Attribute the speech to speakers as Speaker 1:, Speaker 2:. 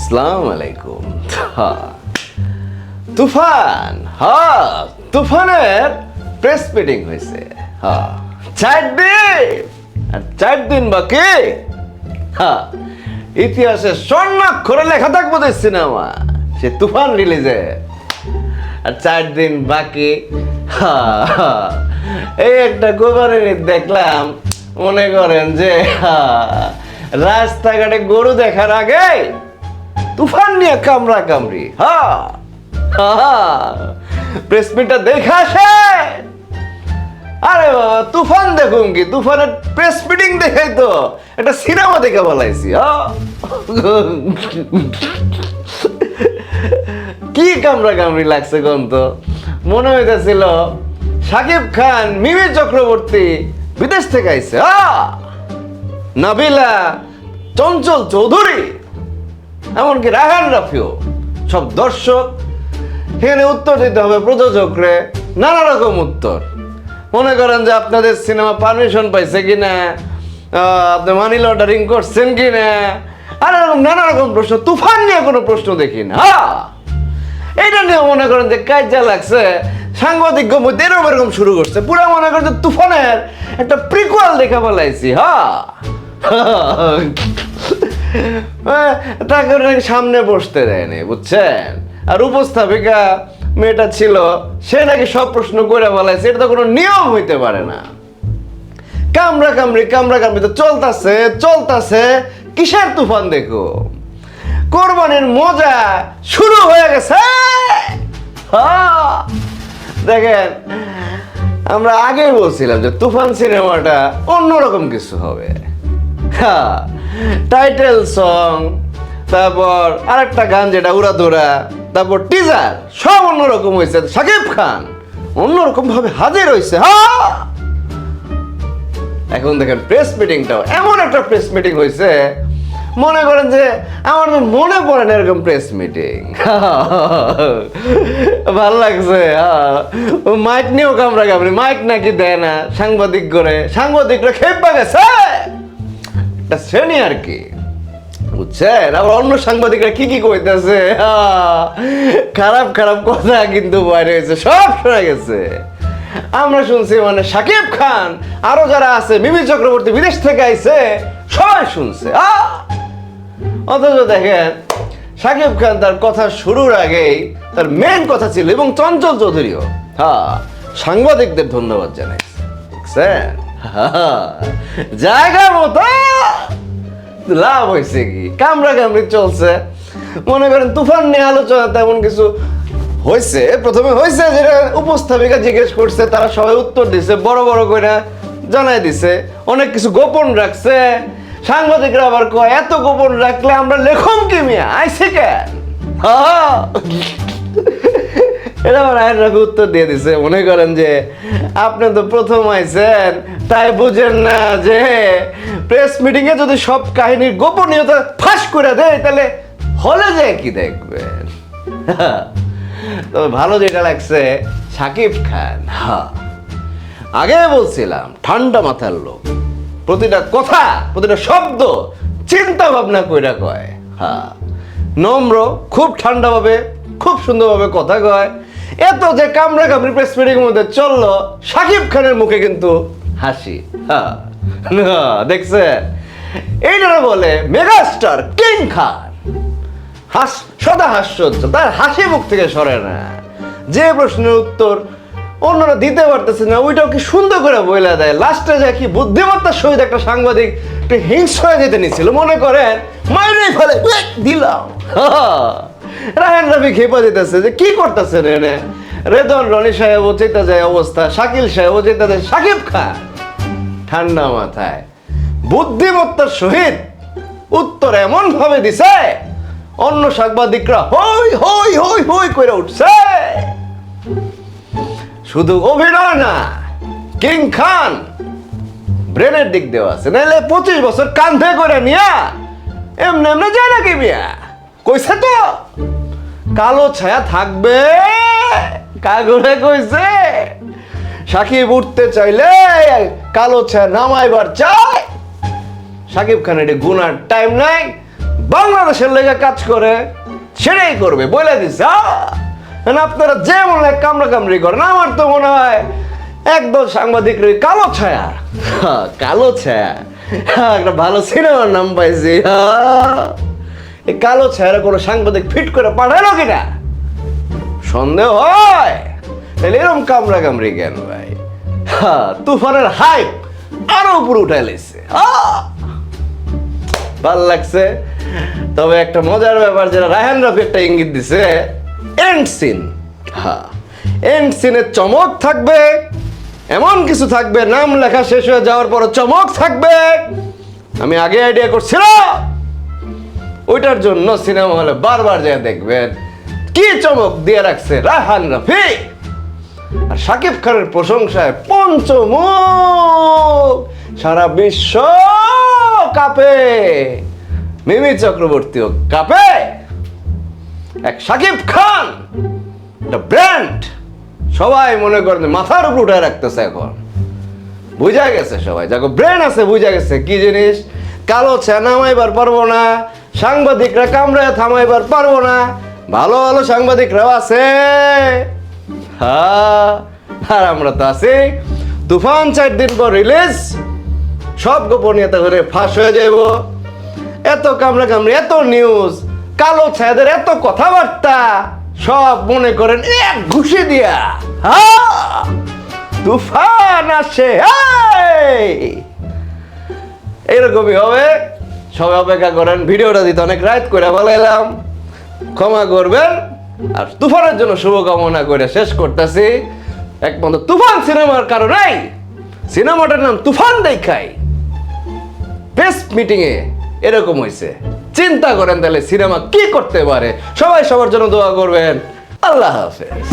Speaker 1: আসসালামু আলাইকুম। তুফান, তুফানের প্রেস মিটিং হয়েছে। 4 দিন বাকি। ইতিহাসে স্বর্ণাক্ষরে লেখা থাকবো যে সিনেমা সে তুফান রিলিজে। আর 4 দিন বাকি। এই একটা গোবরের দেখলাম, মনে করেন যে রাস্তাঘাটে গরু দেখার আগে তুফান নিয়ে কামড়া কামড়ি। প্রেস মিটটা দেখা আসে। আরে বাবা, তুফান দেখুন কি, তুফানের প্রেস মিটিং দেখাই তো একটা সিনেমা দেখে বলাইছি। কি কামড়া কামড়ি লাগছে কোন তো, মনে হইতেছিল শাকিব খান, মিমি চক্রবর্তী বিদেশ থেকে আইছে, নাবিলা, চঞ্চল চৌধুরী, এমনকি রায়হান রাফিও, সব দর্শক। এখানে উত্তর দিতে হবে প্রযোজকরে, নানা রকম উত্তর। মনে করেন যে আপনাদের সিনেমা পারমিশন পাইছে কিনা, আপনি মানি লন্ডারিং করছেন কিনা, আর এরকম নানা রকম প্রশ্ন। তুফান নিয়ে কোনো প্রশ্ন দেখি না। এইটা নিয়ে মনে করেন যে কাজা লাগছে, সাংবাদিক মধ্যে এরকম শুরু করছে। পুরো মনে করেন যে তুফানের একটা প্রিকুয়াল দেখা বলাইছি। তাকে সামনে বসতে দেয়নি, বুঝছেন। আর উপস্থাপিকা মেয়েটা ছিল, সে নাকি সব প্রশ্ন করে বলাইছে। এটা তো কোনো নিয়ম হইতে পারে না। কামড়া কামড়ি তো চলতাছে। কিসের তুফান দেখো, কোরবানির মজা শুরু হয়ে গেছে। দেখেন, আমরা আগেই বলছিলাম যে তুফান সিনেমাটা অন্যরকম কিছু হবে। টাইটেল সং, তারপর আরেকটা গান যেটা উড়াদোড়া, তারপর টিজার, সব অন্যরকম হয়েছে। শাকিব খান অন্যরকম ভাবে হাজির হয়েছে। এখন দেখেন প্রেস মিটিংটাও এমন একটা প্রেস মিটিং হয়েছে, মনে করেন যে আমার মনে পড়ে না এরকম প্রেস মিটিং। ভাল লাগছে। মাইক নিয়েও কামড়া কামড়ি, মাইক নাকি দেয় না সাংবাদিক করে, সাংবাদিকরা খেপা গেছে। একটা শ্রেণী আর কি, বুঝছেন। আবার অন্য সাংবাদিকরা কি কইতেছে, খারাপ কথা কিন্তু বাইরে হয়েছে, সব শোনা গেছে। আমরা শুনছি, মানে শাকিব খান, আরো যারা আছে, মিমি চক্রবর্তী বিদেশ থেকে আইছে, সবাই শুনছে। অথচ দেখেন শাকিব খান তার কথা শুরুর আগেই তার মেন কথা ছিল, এবং চঞ্চল চৌধুরীও সাংবাদিকদের ধন্যবাদ জানাইছে, দেখছেন। জায়গা মতো লাভ হয়েছে কি, কামড়া কামড়ি চলছে। মনে করেন তুফান নিয়ে আলোচনা তেমন কিছু হয়েছে। প্রথমে হয়েছে যেটা উপস্থাপিকা জিজ্ঞেস করছে, তারা সবাই উত্তর দিছে, বড় করে জানাই দিছে, অনেক কিছু গোপন রাখছে। সাংবাদিকরা আবার কয়, এত গোপন রাখলে আমরা লেখম কি মিয়া, আইসে কেন। এটা আবার আইন রাখে উত্তর দিয়ে দিছে। মনে করেন যে আপনি তো প্রথম আইছেন, তাই বুঝেন না যে প্রেস মিটিং এ যদি সব কাহিনীর গোপনীয়তা ফাঁস করে দেয়, তাহলে হলে যে কি দেখবেন। তবে ভালো যেটা লাগছে, শাকিব খান আগে বলছিলাম ঠান্ডা মাথার লোক, প্রতিটা কথা, প্রতিটা শব্দ চিন্তা ভাবনা কইরা কয়। নম্র, খুব ঠান্ডাভাবে, খুব সুন্দরভাবে কথা কয়। এত যে কামড়া কামড়ি প্রেস মিটিং মধ্যে চললো, শাকিব খানের মুখে কিন্তু হাসি। দেখছেন, এইটা বলে মেগাস্টার কিং খান। সদা হাস্যোজ্জ, তার হাসি মুখ থেকে সরে না। যে প্রশ্নের উত্তর অন্যরা দিতে পারতেছে না, ওইটাও কি সুন্দর করে বইলা দেয়। লাস্টে যে কি বুদ্ধিমত্তার সহিত একটা সাংবাদিক একটু হিংস্র হয়ে যেতে নিছিল, মনে করেন মাইরে ফেলে দিলাম। রায়হান রাফি খেপা যেতেছে যে কি করতেছে রে। রেদন রনি সাহেব চেতা যায় অবস্থা, শাকিল সাহেব চেতা যায়। শাকিব খান ঠান্ডা মাথায় বুদ্ধিমত্তার সহিত উত্তর এমন ভাবে দিছে, অন্য সাংবাদিকরা হই হই হই হই করে উঠছে। শুধু অভিনয় না, কিং খান ব্রেনের দিক দেওয়া আছে, নাহলে 25 বছর কান্ধে করে নিয়া এমনি যায় নাকি মিয়া। কইছে তো কালো ছায়া থাকবে, কাগরে কইছে। সাকিব উঠতে চাইলে কালো ছায়া নামাইবার চায়। সাকিব খানের গুনার টাইম নাই, বাংলাদেশের লেগে কাজ করে সেটাই করবে বলে দিচ্ছে। আপনারা যে মনে হয় কামড়া কামড়ি করেন, আমার তো মনে হয় একদল সাংবাদিক কালো ছায়া। কালো ছায়া একটা ভালো সিনেমার নাম পাইছি। এই কালো ছায়ার কোনো সাংবাদিক ফিট করে পাঠালো কিনা সন্দেহ হয়। তাহলে এরকম কামড়া কামড়ি কেন ভাই? তুফানের হাইপ আরো উপরে উঠাই লেছে। ভাল লাগছে। তবে একটা মজার ব্যাপার, যেটা রায়হান রাফি একটা ইঙ্গিত দিছে, এন্ড সিন। এন্ড সিনের চমক থাকবে, এমন কিছু থাকবে নাম লেখা শেষ হয়ে যাওয়ার পর চমক থাকবে। আমি আগে আইডিয়া করছিলাম, ওইটার জন্য সিনেমা হলে বারবার যায় দেখবেন কি চমক দিয়ে রাখছে রায়হান রাফি। আর শাকিব খানের প্রশংসায় পঞ্চমুখ, সারা বিশ্ব কাঁপে, মিমি চক্রবর্তীও কাঁপে। এক শাকিব খান একটা ব্র্যান্ড, সবাই মনে করেন মাথার উপর উঠে রাখতেছে। এখন বুঝা গেছে, সবাই যাকে ব্রেন আছে বুঝা গেছে কি জিনিস। কালো ছায়া নামাইবার পারবো না, সাংবাদিকরা কামড়ায় থামাইবার পারবো না। ভালো ভালো সাংবাদিকরাও আছে, আর আমরা তো আছি। তুফান 4 দিন পর রিলিজ, সব গোপনীয়তা করে ফাঁস হয়ে যাব। এত কামড়া কামড়ি, এত নিউজ, কালো ছায়াদের এত কথাবার্তা, সব মনে করেন এক ঘুষি দিয়া তুফান আসে। এরকমই হবে, সবাই অপেক্ষা করেন। ভিডিওটা দিতে অনেক রাত করে বলাইলাম, ক্ষমা করবেন। আর তুফানের জন্য শুভকামনা করে শেষ করতেছি। একমাত্র তুফান সিনেমার কারণেই সিনেমাটার নাম তুফান দেখাই প্রেস মিটিং এ এরকম হয়েছে। চিন্তা করেন তাহলে সিনেমা কি করতে পারে। সবাই সবার জন্য দোয়া করবেন। আল্লাহ হাফেজ।